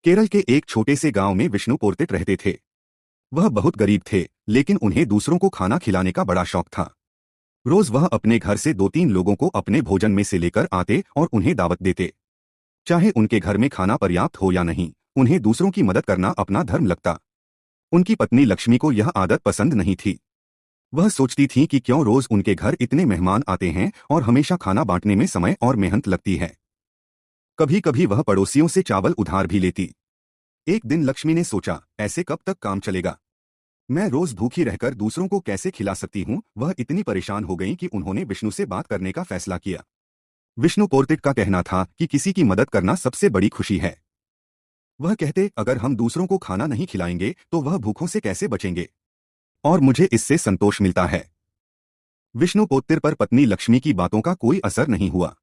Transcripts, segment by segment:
केरल के एक छोटे से गांव में विष्णु पोर्तिट रहते थे। वह बहुत गरीब थे, लेकिन उन्हें दूसरों को खाना खिलाने का बड़ा शौक था। रोज वह अपने घर से 2-3 लोगों को अपने भोजन में से लेकर आते और उन्हें दावत देते। चाहे उनके घर में खाना पर्याप्त हो या नहीं, उन्हें दूसरों की मदद करना अपना धर्म लगता। उनकी पत्नी लक्ष्मी को यह आदत पसंद नहीं थी। वह सोचती थी कि क्यों रोज उनके घर इतने मेहमान आते हैं और हमेशा खाना बांटने में समय और मेहनत लगती है। कभी कभी वह पड़ोसियों से चावल उधार भी लेती। एक दिन लक्ष्मी ने सोचा, ऐसे कब तक काम चलेगा? मैं रोज भूखी रहकर दूसरों को कैसे खिला सकती हूँ। वह इतनी परेशान हो गई कि उन्होंने विष्णु से बात करने का फैसला किया। विष्णु पोर्तिट का कहना था कि किसी की मदद करना सबसे बड़ी खुशी है। वह कहते, अगर हम दूसरों को खाना नहीं खिलाएंगे तो वह भूखों से कैसे बचेंगे, और मुझे इससे संतोष मिलता है। विष्णु पोर्तिट पर पत्नी लक्ष्मी की बातों का कोई असर नहीं हुआ।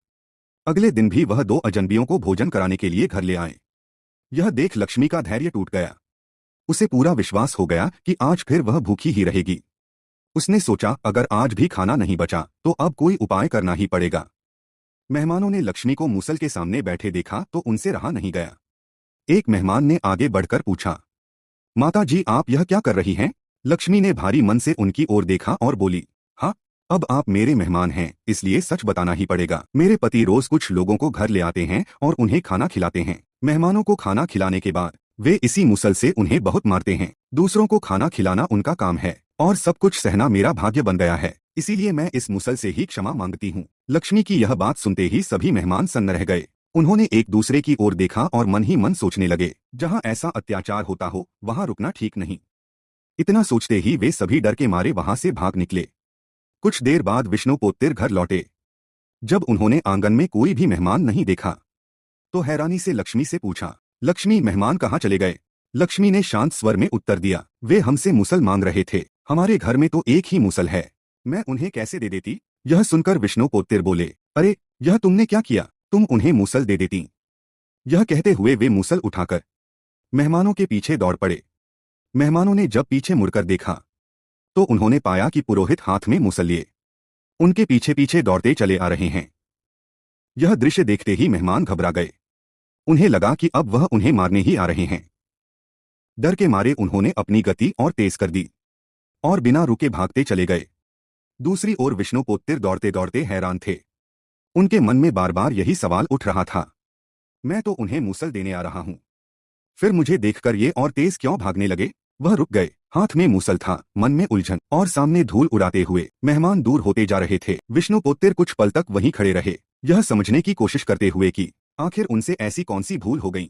अगले दिन भी वह 2 अजनबियों को भोजन कराने के लिए घर ले आए। यह देख लक्ष्मी का धैर्य टूट गया। उसे पूरा विश्वास हो गया कि आज फिर वह भूखी ही रहेगी। उसने सोचा, अगर आज भी खाना नहीं बचा तो अब कोई उपाय करना ही पड़ेगा। मेहमानों ने लक्ष्मी को मूसल के सामने बैठे देखा तो उनसे रहा नहीं गया। एक मेहमान ने आगे बढ़कर पूछा, माता जी, आप यह क्या कर रही हैं? लक्ष्मी ने भारी मन से उनकी ओर देखा और बोली, हाँ, अब आप मेरे मेहमान हैं, इसलिए सच बताना ही पड़ेगा। मेरे पति रोज कुछ लोगों को घर ले आते हैं और उन्हें खाना खिलाते हैं। मेहमानों को खाना खिलाने के बाद वे इसी मुसल से उन्हें बहुत मारते हैं। दूसरों को खाना खिलाना उनका काम है और सब कुछ सहना मेरा भाग्य बन गया है, इसीलिए मैं इस मुसल से ही क्षमा मांगती हूँ। लक्ष्मी की यह बात सुनते ही सभी मेहमान सन्न रह गए। उन्होंने एक दूसरे की ओर देखा और मन ही मन सोचने लगे, जहाँ ऐसा अत्याचार होता हो वहाँ रुकना ठीक नहीं। इतना सोचते ही वे सभी डर के मारे वहां से भाग निकले। कुछ देर बाद विष्णु पोर्तिट घर लौटे। जब उन्होंने आंगन में कोई भी मेहमान नहीं देखा तो हैरानी से लक्ष्मी से पूछा, लक्ष्मी, मेहमान कहाँ चले गए? लक्ष्मी ने शांत स्वर में उत्तर दिया, वे हमसे मुसल मांग रहे थे। हमारे घर में तो एक ही मुसल है, मैं उन्हें कैसे दे देती? यह सुनकर विष्णु पोर्तिट बोले, अरे, यह तुमने क्या किया? तुम उन्हें मुसल दे देती। यह कहते हुए वे मुसल उठाकर मेहमानों के पीछे दौड़ पड़े। मेहमानों ने जब पीछे मुड़कर देखा तो उन्होंने पाया कि पुरोहित हाथ में मुसल लिए उनके पीछे पीछे दौड़ते चले आ रहे हैं। यह दृश्य देखते ही मेहमान घबरा गए। उन्हें लगा कि अब वह उन्हें मारने ही आ रहे हैं। डर के मारे उन्होंने अपनी गति और तेज कर दी और बिना रुके भागते चले गए। दूसरी ओर विष्णु पोर्तिट दौड़ते दौड़ते हैरान थे। उनके मन में बार बार यही सवाल उठ रहा था, मैं तो उन्हें मुसल देने आ रहा हूं, फिर मुझे देखकर ये और तेज क्यों भागने लगे? वह रुक गए। हाथ में मुसल था, मन में उलझन, और सामने धूल उड़ाते हुए मेहमान दूर होते जा रहे थे। विष्णु पोर्तिट कुछ पल तक वहीं खड़े रहे, यह समझने की कोशिश करते हुए कि आखिर उनसे ऐसी कौन सी भूल हो गई